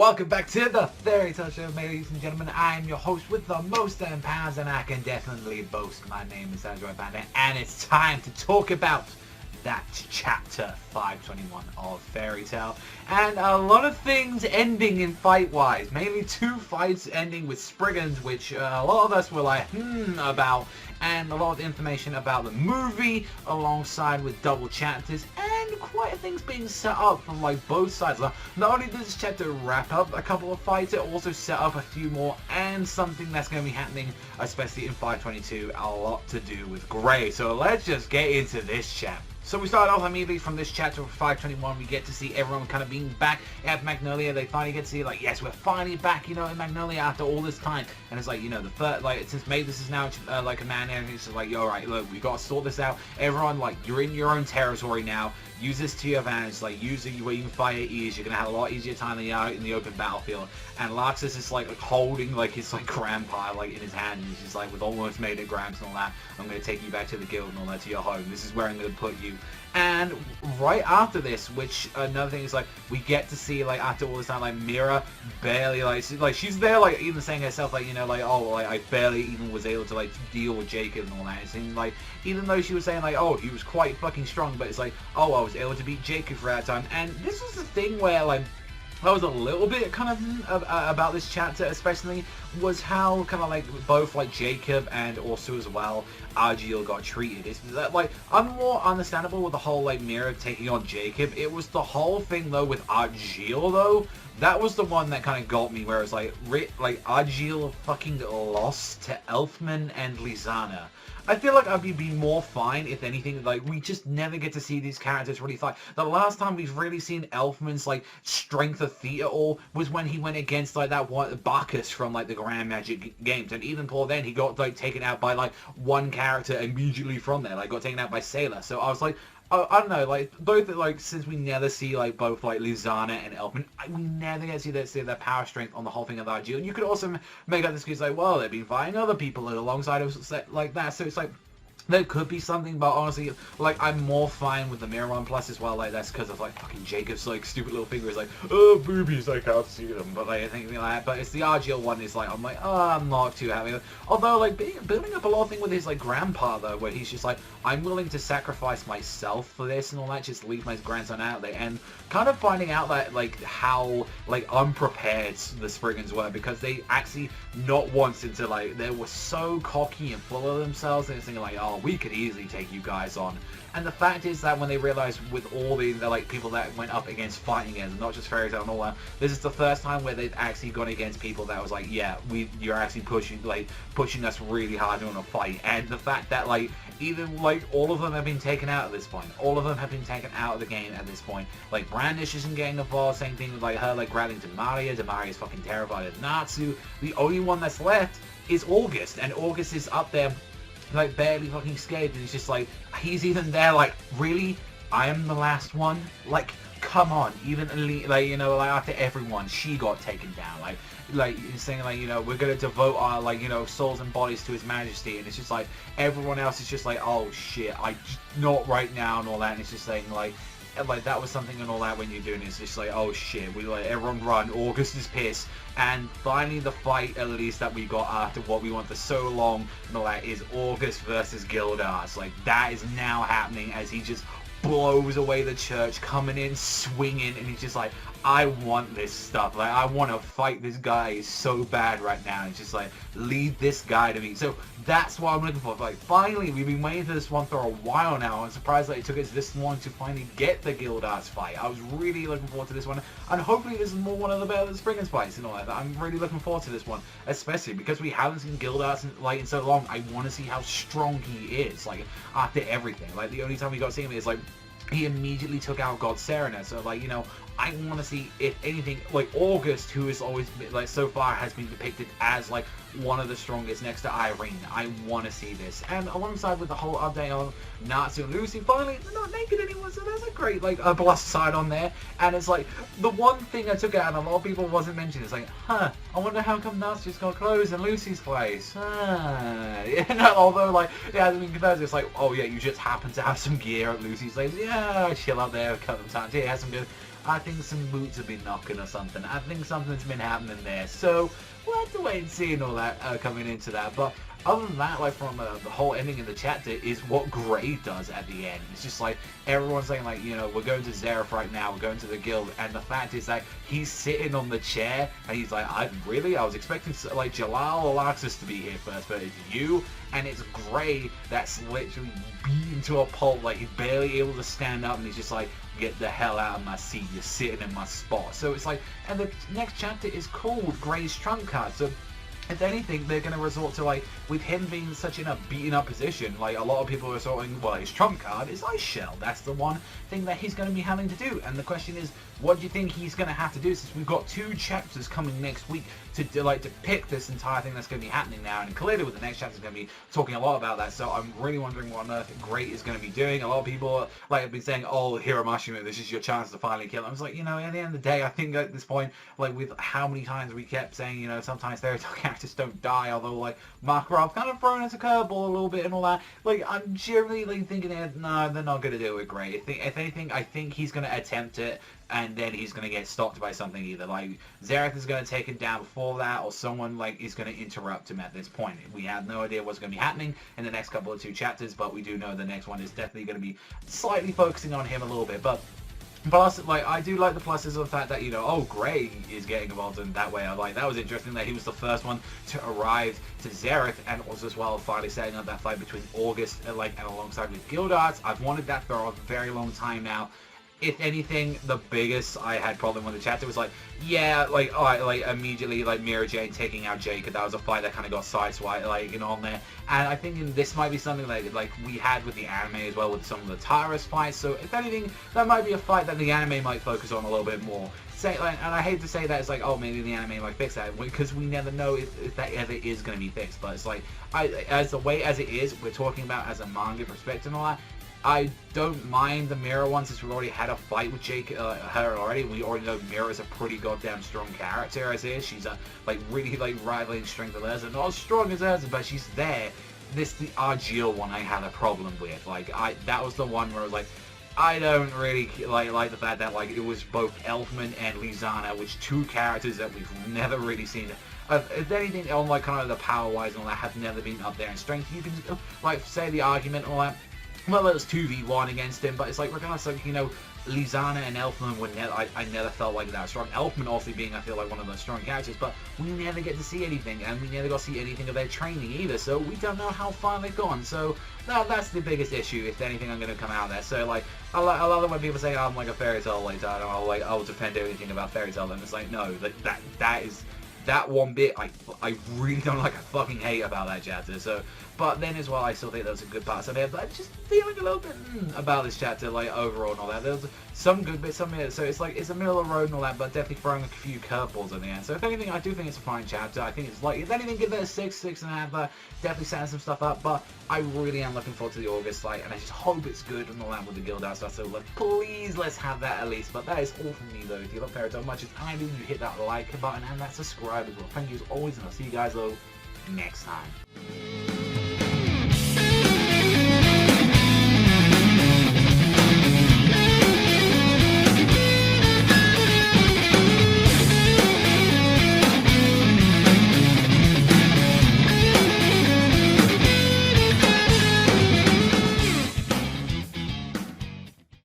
welcome back to the Fairy Tale Show, ladies and gentlemen. I am your host with the most pounds, and I can definitely boast. My name is Andrew Panda, and it's time to talk about that chapter 521 of Fairy Tale, and a lot of things ending in fight-wise. Mainly two fights ending with Spriggans, which a lot of us were like, about, and a lot of information about the movie, alongside with double chapters, and quite a things being set up from like both sides. Not only does this chapter wrap up a couple of fights, it also set up a few more, and something that's going to be happening, especially in 522, a lot to do with Grey. So let's just get into this chapter. So we start off immediately from this chapter of 521. We get to see everyone kind of being back at Magnolia. They finally get to see, like, yes, we're finally back, you know, in Magnolia after all this time. And it's like, you know, the first, like, since Mavis is now like a man, and it's just like, yo, alright, look, we gotta sort this out. Everyone, like, you're in your own territory now. Use this to your advantage. Like, use it where you can fight at ease. You're gonna have a lot easier time than you are in the open battlefield. And Laxus is like holding like his like grandpa like in his hand, and he's just like, with almost made it Gramps and all that, I'm gonna take you back to the guild and all that, to your home. This is where I'm gonna put you. And right after this, which another thing is, like, we get to see, like, after all this time, like, Mira barely, like she's there, like, even saying herself, like, you know, like, oh, like, I barely even was able to, like, deal with Jacob and all that. It seemed like, even though she was saying, like, oh, he was quite fucking strong, but it's like, oh, I was able to beat Jacob for that time. And this was the thing where, like, that was a little bit kind of about this chapter, especially, was how kind of like both like Jacob and also as well Argyle got treated. It's that, like, I'm more understandable with the whole like Mira taking on Jacob. It was the whole thing though with Argyle though. That was the one that kind of got me, where it's like Argyle fucking lost to Elfman and Lizana. I feel like I'd be more fine if anything, like, we just never get to see these characters really fight. The last time we've really seen Elfman's, like, strength of feat at all was when he went against, like, that one, Bacchus from, like, the Grand Magic Games. And even before then, he got, like, taken out by, like, one character immediately from there. Like, got taken out by Sailor. So I was like, I don't know, like, both, like, since we never see, like, both, like, Lizana and Elfman, we never get to see their power strength on the whole thing of Argyle. And you could also make up this excuse, like, well, they've been fighting other people alongside us, like that, so it's like, there could be something, but honestly, like, I'm more fine with the Mirror One Plus as well. Like, that's because of, like, fucking Jacob's, like, stupid little finger is like, oh, boobies, I can't see them. But, like, I think like that. But it's the Argyle one is, like, I'm like, oh, I'm not too happy. Although, like, building up a lot of thing with his, like, grandpa, though, where he's just like, I'm willing to sacrifice myself for this and all that, just leave my grandson out there. And kind of finding out that, like, how, like, unprepared the Spriggans were, because they actually not once into, like, they were so cocky and full of themselves, and it's thinking, like, oh, we could easily take you guys on. And the fact is that when they realized with all the like people that went up against fighting against, not just Fairy Tale and all that, this is the first time where they've actually gone against people that was like, yeah, you're actually pushing us really hard in a fight. And the fact that, like, even like all of them have been taken out at this point. All of them have been taken out of the game at this point. Like, Brandish isn't getting involved. Same thing with like her like grabbing Demaria. Demaria is fucking terrified of Natsu. The only one that's left is August, and August is up there, like, barely fucking scared, and he's just like, he's even there like, really? I am the last one? Like, come on. Even, like, you know, like, after everyone, she got taken down. Like he's saying, like, you know, we're gonna devote our, like, you know, souls and bodies to His Majesty, and it's just like, everyone else is just like, oh shit, not right now, and all that, and it's just saying, like, that was something and all that when you're doing it. It's just like, oh shit, we let everyone run, August is pissed, and finally the fight, at least, that we got after what we want for so long and all that, is August versus Gildas. Like, that is now happening as he just blows away the church, coming in, swinging, and he's just like, I want this stuff. Like, I want to fight this guy so bad right now. It's just like, lead this guy to me. So that's what I'm looking for. Like, finally, we've been waiting for this one for a while now. I'm surprised that it took us this long to finally get the Gildas fight. I was really looking forward to this one, and hopefully this is more one of the better Spriggans fights and all that. I'm really looking forward to this one, especially because we haven't seen Gildas in so long. I want to see how strong he is, like, after everything. Like, the only time we got to see him is, like, he immediately took out God Serena. So, like, you know, I want to see, if anything, like, August, who has always been, like, so far has been depicted as, like, one of the strongest next to Irene. I want to see this. And alongside with the whole update on Natsu and Lucy, finally, they're not naked anymore, so there's a great, like, a plus side on there. And it's like, the one thing I took out, and a lot of people wasn't mentioned, is like, I wonder how come Natsu's got clothes in Lucy's place. You know, although, like, it hasn't been confirmed, it's like, oh yeah, you just happen to have some gear at Lucy's place. Yeah, chill out there a couple of times. Yeah, it has some good. I think some boots have been knocking or something. I think something's been happening there. So we'll have to wait and see and all that coming into that. But other than that, like from the whole ending of the chapter is what Gray does at the end. It's just like everyone's saying like, you know, we're going to Xerath right now, we're going to the guild, and the fact is that he's sitting on the chair and he's like, I was expecting like Jalal or Laxus to be here first, but it's you. And it's Gray that's literally beaten to a pulp, like he's barely able to stand up, and he's just like, get the hell out of my seat, you're sitting in my spot. So it's like, and the next chapter is called Gray's Trump Card. So if anything, they're going to resort to, like, with him being such in a beaten up position, like, a lot of people are resorting, well, his trump card is Ice Shell. That's the one thing that he's going to be having to do. And the question is, what do you think he's going to have to do, since we've got 2 chapters coming next week to depict this entire thing that's going to be happening now, and clearly with the next chapter is going to be talking a lot about that. So I'm really wondering what on earth Great is going to be doing. A lot of people like have been saying, oh, Hiramashima, this is your chance to finally kill him. I was like, you know, at the end of the day, I think at this point, like with how many times we kept saying, you know, sometimes fairy tale characters don't die, although like Makarov kind of thrown us a curveball a little bit and all that. Like I'm generally like thinking, no, they're not going to do it with Great. If anything, I think he's going to attempt it, and then he's going to get stopped by something, either like Xerath is going to take him down before that, or someone like is going to interrupt him at this point. We have no idea what's going to be happening in the next couple of 2 chapters, but we do know the next one is definitely going to be slightly focusing on him a little bit. But plus, like, I do like the pluses of the fact that, you know, oh, Gray is getting involved in that way. I like that was interesting that he was the first one to arrive to Xerath, and also as well finally setting up that fight between August and alongside with Gildarts. I've wanted that for a very long time now. If anything, the biggest I had problem with the chapter was like, yeah, like, alright, like, immediately, like, Mira Jane taking out Jacob, that was a fight that kind of got sideswiped, like, you know, on there. And I think this might be something like we had with the anime as well, with some of the Tyrus fights. So, if anything, that might be a fight that the anime might focus on a little bit more. And I hate to say that, it's like, oh, maybe the anime might fix that, because we never know if that ever is going to be fixed. But it's like, as the way as it is, we're talking about as a manga perspective and all that, I don't mind the Mira one, since we've already had a fight with her already. We already know Mira is a pretty goddamn strong character as is. She's a really rivaling strength of hers, and not as strong as hers, but she's there. The Argyle one I had a problem with. Like that was the one where I was like, I don't really like the fact that like it was both Elfman and Lizana, which 2 characters that we've never really seen. If anything on like kind of the power wise and all that have never been up there in strength. You can like say the argument and all that. Well, it was 2v1 against him, but it's like, regardless, like, you know, Lizana and Elfman were I never felt like that strong. Elfman also being, I feel like, one of those strong characters, but we never get to see anything, and we never got to see anything of their training either, so we don't know how far they've gone. So that's the biggest issue, if anything, I'm going to come out there. So, like, I love it when people say, oh, I'm like a fairy tale, like, I'll defend everything about fairy tale, and it's like, no, that is... That one bit, I really don't like, I fucking hate about that chapter. So, but then as well, I still think there was a good parts of it. But I'm just feeling a little bit about this chapter, like overall and all that. There's some good bits, some so it's like it's a middle of the road and all that, but definitely throwing a few curveballs at the end. So if anything, I do think it's a fine chapter. I think it's like, if anything, give it a 6.5. Definitely setting some stuff up. But I really am looking forward to the August fight, and I just hope it's good and all that with the guild out stuff. So please, let's have that at least. But that is all from me though. If you love fairy tale as much as I do, you hit that like button and that subscribe as well. Thank you as always, and I'll see you guys though next time.